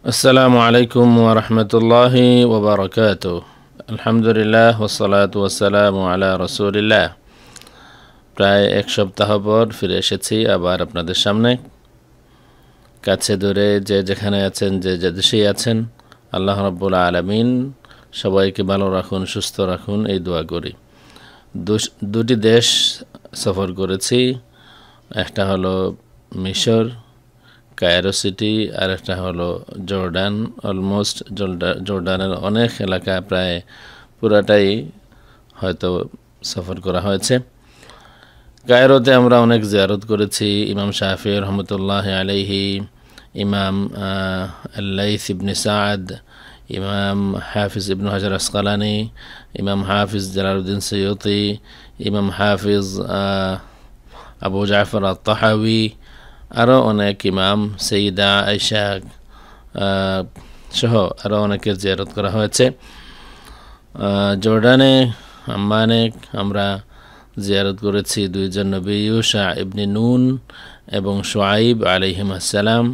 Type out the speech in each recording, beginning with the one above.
আসসালামু আলাইকুম ওয়া রাহমাতুল্লাহি ওয়া বারাকাতুহু। আলহামদুলিল্লাহ ওয়াসসালাতু ওয়াসসালামু আলা রাসূলিল্লাহ। প্রায় এক সপ্তাহ পর ফিরে এসেছি আবার আপনাদের সামনে। কাছে দূরে যে যেখানে আছেন, যে যে দেশেই আছেন, আল্লাহ রাব্বুল আলামিন সবাইকে ভালো রাখুন, সুস্থ রাখুন, এই দোয়া করি। দুটি দেশ সফর করেছি। একটা হলো মিশর, কায়রো সিটি, আর একটা হলো জর্ডান। অলমোস্ট জর্ডানের অনেক এলাকা প্রায় পুরাটাই হয়তো সফর করা হয়েছে। কায়রোতে আমরা অনেক জিয়ারত করেছি। ইমাম শাফি রহমতুল্লাহ আলাইহি, ইমাম আল্লাইস ইবনে সাদ, ইমাম হাফিজ ইবনে হাজার আসকালানি, ইমাম হাফিজ জালালউদ্দিন সৈয়ুতি, ইমাম হাফিজ আবু জাফর আত-তাহাউই, আরও অনেক ইমাম, সৈয়দা আয়েশা সহ আরও অনেকের জিয়ারত করা হয়েছে। জর্ডানে আম্মানে আমরা জিয়ারত করেছি দুইজন নবী, ইউশা ইবনে নুন এবং শুআইব আলাইহিম আসসালাম।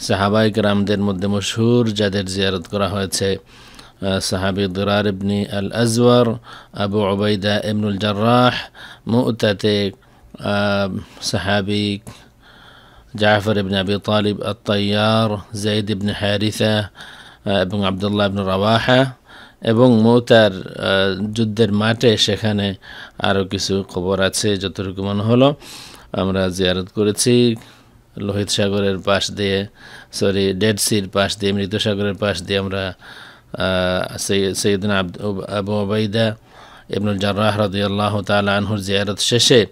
সাহাবায়ে কেরামদের মধ্যে মশহুর যাদের জিয়ারত করা হয়েছে, সাহাবী দিরার ইবনে আল আজওয়ার, আবু উবাইদা ইবনুল জাররাহ, মু'তাতে সাহাবী জাফর ইবনে আবি তালিব আত-তাইয়ার, যায়েদ ইবনে হারিসা এবং আবদুল্লাহ ইবনে রাওয়াহা, এবং মুতার যুদ্ধের মাঠে সেখানে আরও কিছু খবর আছে যতটুকু মনে হলো আমরা জিয়ারত করেছি। লোহিত সাগরের পাশ দিয়ে, ডেড সির পাশ দিয়ে, মৃত সাগরের পাশ দিয়ে আমরা সৈয়দনা আবু উবাইদা ইবনুল জাররাহ রাদিয়াল্লাহু তাআলা আনহুর জিয়ারত শেষে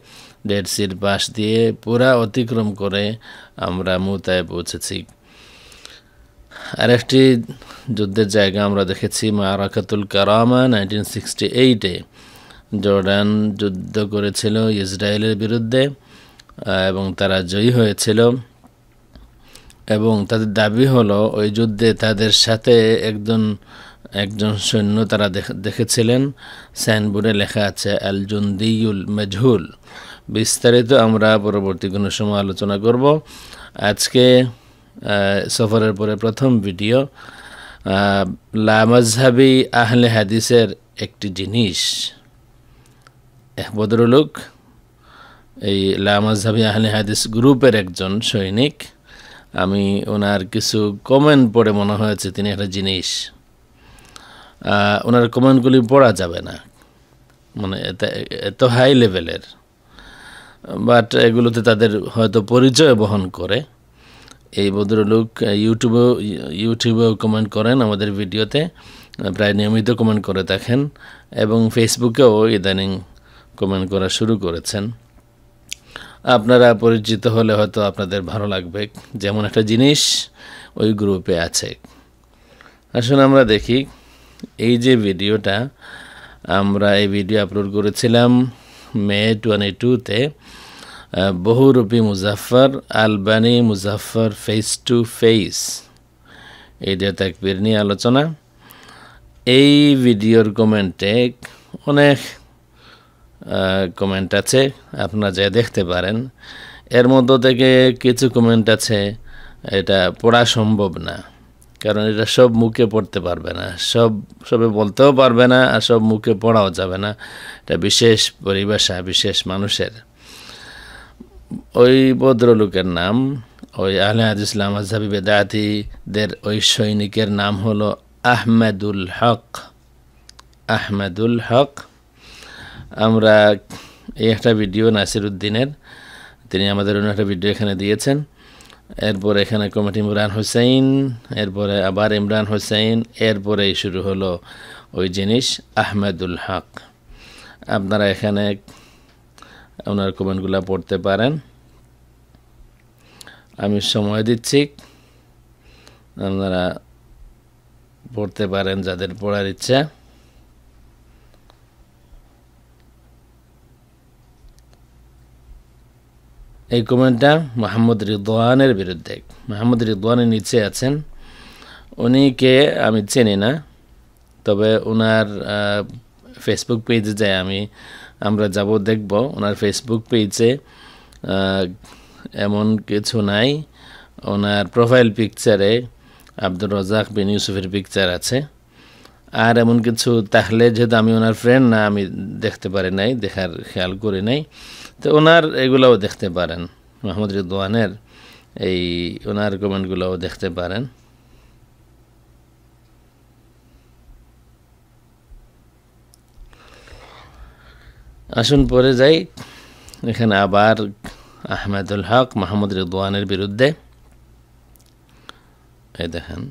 ডেড সির পাশ দিয়ে পুরা অতিক্রম করে আমরা মুতায় পৌঁছেছি। আরেকটি যুদ্ধের জায়গা আমরা দেখেছি, মারাকাতুল কারামা 1968-এ জর্ডান যুদ্ধ করেছিল ইসরায়েলের বিরুদ্ধে এবং তারা জয়ী হয়েছিল। এবং তাদের দাবি হলো ওই যুদ্ধে তাদের সাথে একজন সৈন্য তারা দেখেছিলেন। সাইনবোর্ডে লেখা আছে আল জুন্দিউল মাজহুল। বিস্তারিত আমরা পরবর্তী কোনো সময় আলোচনা করব। আজকে সফরের পরে প্রথম ভিডিও, লামাজহাবি আহলে হাদিসের একটি জিনিস। এক ভদ্রলোক, এই লামাজহাবি আহলে হাদিস গ্রুপের একজন সৈনিক, আমি ওনার কিছু কমেন্ট পড়ে মনে হয়েছে তিনি একটা জিনিস। ওনার কমেন্টগুলি পড়া যাবে না, মানে এত হাই লেভেলের, বাট এগুলোতে তাদের হয়তো পরিচয় বহন করে। এই ভদ্রলোক ইউটিউবেও কমেন্ট করেন, আমাদের ভিডিওতে প্রায় নিয়মিত কমেন্ট করে থাকেন, এবং ফেসবুকেও ইদানিং কমেন্ট করা শুরু করেছেন। আপনারা পরিচিত হলে হয়তো আপনাদের ভালো লাগবে, যেমন একটা জিনিস ওই গ্রুপে আছে। আসুন আমরা দেখি। এই যে ভিডিওটা, আমরা এই ভিডিও আপলোড করেছিলাম মে 22-তে। বহুরূপী Muzaffar, Albani Muzaffar face to face, এই যে তাকবীর নিয়ে আলোচনা। এই ভিডিওর কমেন্টে অনেক কমেন্ট আছে, আপনারা যা দেখতে পারেন। এর মধ্য থেকে কিছু কমেন্ট আছে এটা পড়া সম্ভব না, কারণ এটা সব মুখে পড়তে পারবে না, সবে বলতেও পারবে না, আর সব মুখে পড়াও যাবে না। এটা বিশেষ পরিভাষা, বিশেষ মানুষের। ওই ভদ্রলোকের নাম, ওই আহলে হাদিস লামাজহাবি বেদাতীদের ওই সৈনিকের নাম হলো আহমেদুল হক। আহমেদুল হক। আমরা এই একটা ভিডিও নাসিরউদ্দিনের, তিনি আমাদের অন্য একটা ভিডিও এখানে দিয়েছেন। এরপর এখানে কমেন্ট ইমরান হোসেন, এরপরে আবার ইমরান হোসেন, এরপরেই শুরু হলো ওই জিনিস আহমেদুল হক। আপনারা এখানে ওনার কমেন্টগুলো পড়তে পারেন। আমি সময় দিচ্ছি, আপনারা পড়তে পারেন যাদের পড়ার ইচ্ছা। এই কমেন্টটা মোহাম্মদ রিদওয়ানের বিরুদ্ধে। মোহাম্মদ রিদওয়ানের নিচে আছেন, উনিকে আমি চিনি না, তবে ওনার ফেসবুক পেজে যাই আমরা যাব, দেখব ওনার ফেসবুক পেজে এমন কিছু নাই। ওনার প্রোফাইল পিকচারে আব্দুর রাজ্জাক বিন ইউসুফের পিকচার আছে। আর এমন কিছু তাহলে যেহেতু আমি ওনার ফ্রেন্ড না, আমি দেখতে পারি নাই, দেখার খেয়াল করি নাই, তো ওনার এগুলোও দেখতে পারেন, মোহাম্মদ রিদওয়ানের এই ওনার কমেন্টগুলোও দেখতে পারেন। আসুন পরে যাই। এখানে আবার আহমেদুল হক মোহাম্মদ রিদওয়ানের বিরুদ্ধে, এই দেখেন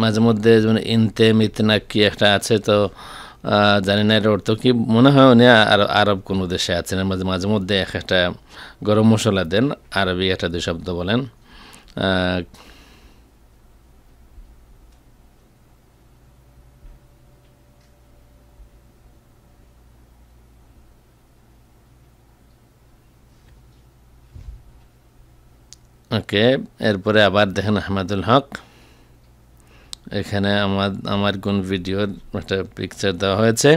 মাঝে মধ্যে যেমন ইনতে মিতনা কি একটা আছে, তো জানি না এর অর্থ কি, মনে হয় উনি আরব কোনো দেশে আছেন। মাঝে মধ্যে একটা গরম মশলা দেন, আরবি একটা দুই শব্দ বলেন। ওকে, এরপরে আবার দেখেন আহমেদুল হক, এখানে আমার কোন ভিডিওর একটা পিকচার দেওয়া হয়েছে,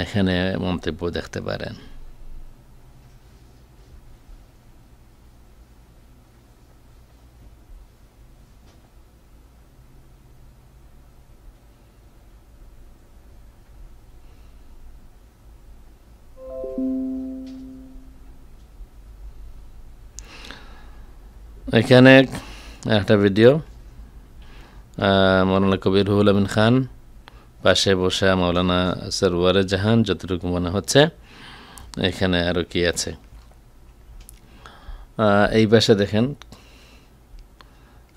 এখানে মন্তব্য দেখতে পারেন। এখানে একটা ভিডিও, মৌলানা কবির রুহুল আমিন খান পাশে বসে মৌলানা সরওয়ারে জাহান, যতটুকু মনে হচ্ছে। এখানে আরও কি আছে, এই পাশে দেখেন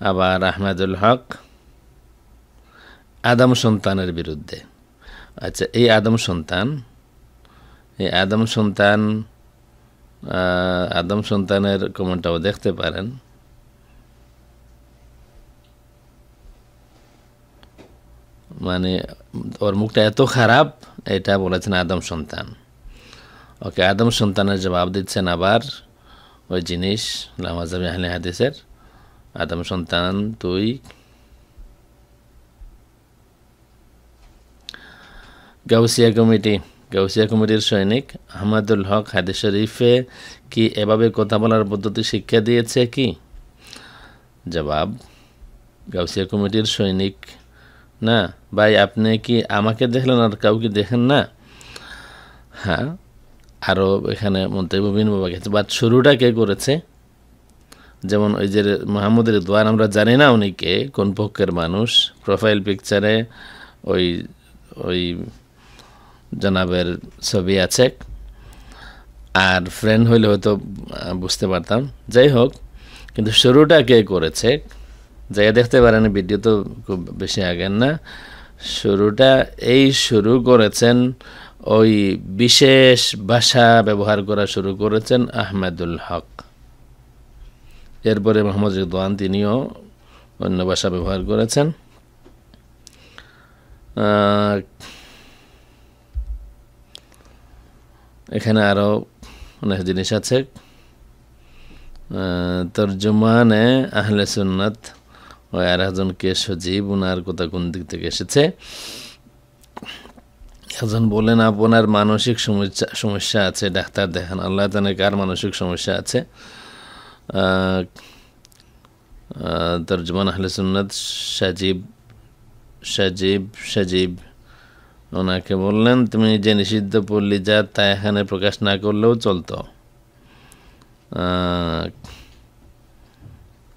আবার আহমেদুল হক আদম সন্তানের বিরুদ্ধে। আচ্ছা, এই আদম সন্তানের কমেন্টটাও দেখতে পারেন। মানে ওর মুখটা এত খারাপ, এটা বলেছেন আদম সন্তান। ওকে, আদম সন্তানের জবাব দিচ্ছেন আবার ওই জিনিস লামাজাবি আহলে হাদিসের, আদম সন্তান তুই গাউসিয়া কমিটির সৈনিক আহমদুল হক হাদিস শরীফে কি এভাবে কথা বলার পদ্ধতি শিক্ষা দিয়েছে কি? জবাব, গাউসিয়া কমিটির সৈনিক না ভাই, আপনি কি আমাকে দেখলেন আর কাউকে দেখেন না? হ্যাঁ, আরও এখানে মন্তব্য বিনিময় গেছে, বাট শুরুটা কে করেছে? যেমন ওই যে মোহাম্মদ রিদওয়ান, আমরা জানি না উনি কে, কোন পক্ষের মানুষ। প্রোফাইল পিকচারে ওই জনাবের ছবি আছে, আর ফ্রেন্ড হইলে হয়তো বুঝতে পারতাম। যাই হোক, কিন্তু শুরুটা কে করেছে যাই দেখতে পারেন, ভিডিও তো খুব বেশি আগের না। শুরুটা শুরু করেছেন ওই বিশেষ ভাষা ব্যবহার করা শুরু করেছেন আহমেদুল হক। এরপরে মোহাম্মদ রিদওয়ান তিনিও অন্য ভাষা ব্যবহার করেছেন। এখানে আরও অনেক জিনিস আছে। তরজমানে আহলে সুন্নাত ওই আর একজন কে সজীব, উনার কথা কোন দিক থেকে এসেছে। একজন বলেন আপনার মানসিক সমস্যা আছে, ডাক্তার দেখান। আল্লাহ জানে কার মানসিক সমস্যা আছে। তরজমান আহলে সুন্নাত সাজিব ওনাকে বললেন, তুমি যে নিষিদ্ধ পড়লি যা তা এখানে প্রকাশ না করলেও চলতো।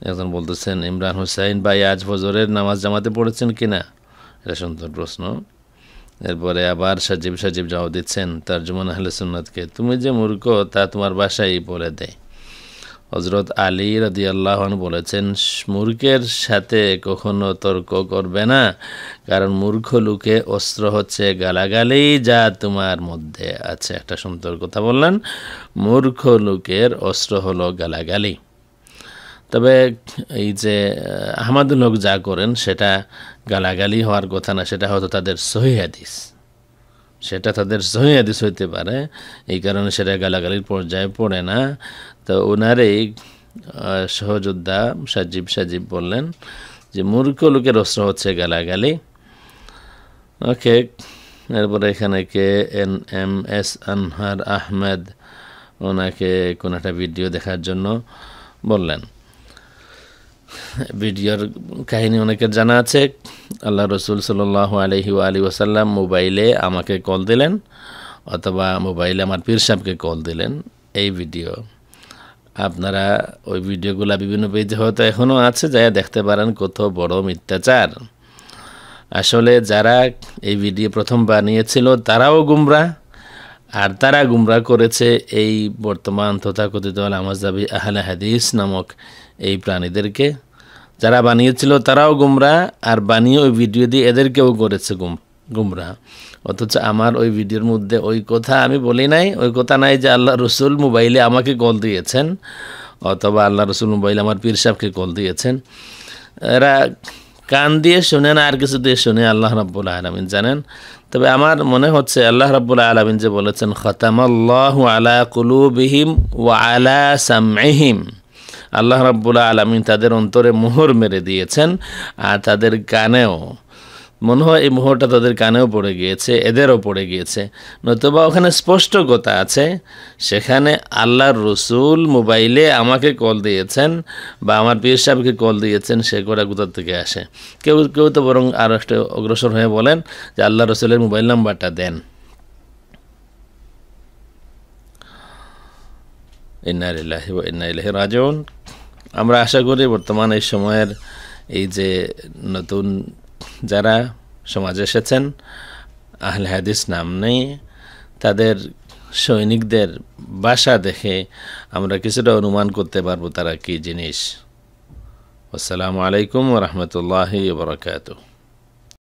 একজন বলতেছেন ইমরান হুসাইন ভাই, আজ ফজরের নামাজ জামাতে পড়েছেন কিনা? এটা সুন্দর প্রশ্ন। এরপরে আবার সাজিব জবাব দিচ্ছেন তরজমান আহলে সুন্নাতকে, তুমি যে মূর্খ তা তোমার বাসায় বলে দেয়। হযরত আলী রাদিয়াল্লাহু আনহু বলেছেন, মূর্খের সাথে কখনো তর্ক করবে না, কারণ মূর্খ লোকে অস্ত্র হচ্ছে গালাগালি যা তোমার মধ্যে আছে। একটা সুন্দর কথা বললেন, মূর্খ লোকের অস্ত্র হলো গালাগালি। তবে এই যে আহমদুল হক যা করেন সেটা গালাগালি হওয়ার কথা না, সেটা হয়তো তাদের সহিহ হাদিস হইতে পারে, এই কারণে সেটা গালাগালির পর্যায়ে পড়ে না। তো ওনার এই সহযোদ্ধা সাজিব বললেন যে মূর্খ লোকের অস্ত্র হচ্ছে গালাগালি। ওকে, এরপরে এখানে KNMS আনহার আহমেদ ওনাকে কোন একটা ভিডিও দেখার জন্য বললেন। ভিডিওর কাহিনী অনেকের জানা আছে। আল্লাহ রসুল সাল্লাল্লাহু আলাইহি ওয়াসাল্লাম মোবাইলে আমাকে কল দিলেন অথবা মোবাইলে আমার পীর সাহেবকে কল দিলেন, এই ভিডিও। আপনারা ওই ভিডিওগুলো বিভিন্ন পেজে হয়তো এখনও আছে, যাই দেখতে পারেন কত বড় মিথ্যাচার। আসলে যারা এই ভিডিও প্রথম বানিয়েছিল তারাও গুমরা, আর তারা গুমরা করেছে এই বর্তমান তথাকথিত আল-মাযহাবী আহলে হাদিস নামক এই প্রাণীদেরকে। যারা বানিয়েছিল তারাও গুমরা, আর বানিয়ে ওই ভিডিও দিয়ে এদেরকেও করেছে গুমরা। অথচ আমার ওই ভিডিওর মধ্যে ওই কথা আমি বলি নাই, ওই কথা নাই যে আল্লাহ রসুল মোবাইলে আমাকে কল দিয়েছেন অথবা আল্লাহ রসুল মোবাইলে আমার পীর সাহেবকে কল দিয়েছেন। এরা কান দিয়ে শুনে না, আর কিছু দিয়ে শুনে আল্লাহ রাব্বুল আলামিন জানেন। তবে আমার মনে হচ্ছে আল্লাহ রাব্বুল আলামিন যে বলেছেন খাতামাল্লাহু আলা কুলুবিহিম ওয়া আলা সামঈহিম, আল্লাহ রাব্বুল আলামিন তাদের অন্তরে মোহর মেরে দিয়েছেন, আর তাদের কানেও মনে হয় এই মোহরটা তাদের কানেও পড়ে গিয়েছে, এদেরও পড়ে গিয়েছে। নতুবা ওখানে স্পষ্ট কথা আছে, সেখানে আল্লাহর রসুল মোবাইলে আমাকে কল দিয়েছেন বা আমার পীর সাহেবকে কল দিয়েছেন, সে কথা কোথা থেকে আসে? কেউ কেউ তো বরং আরও একটা অগ্রসর হয়ে বলেন যে আল্লাহ রসুলের মোবাইল নাম্বারটা দেন। ইন্না লিল্লাহি ওয়া ইন্না ইলাইহি রাজিউন। আমরা আশা করি বর্তমান এই সময়ের এই যে নতুন যারা সমাজে এসেছেন আহলে হাদিস নাম নেই, তাদের সৈনিকদের ভাষা দেখে আমরা কিছুটা অনুমান করতে পারবো তারা কি জিনিস। আসসালামু আলাইকুম ওয়া রাহমাতুল্লাহি ওয়া বারাকাতুহু।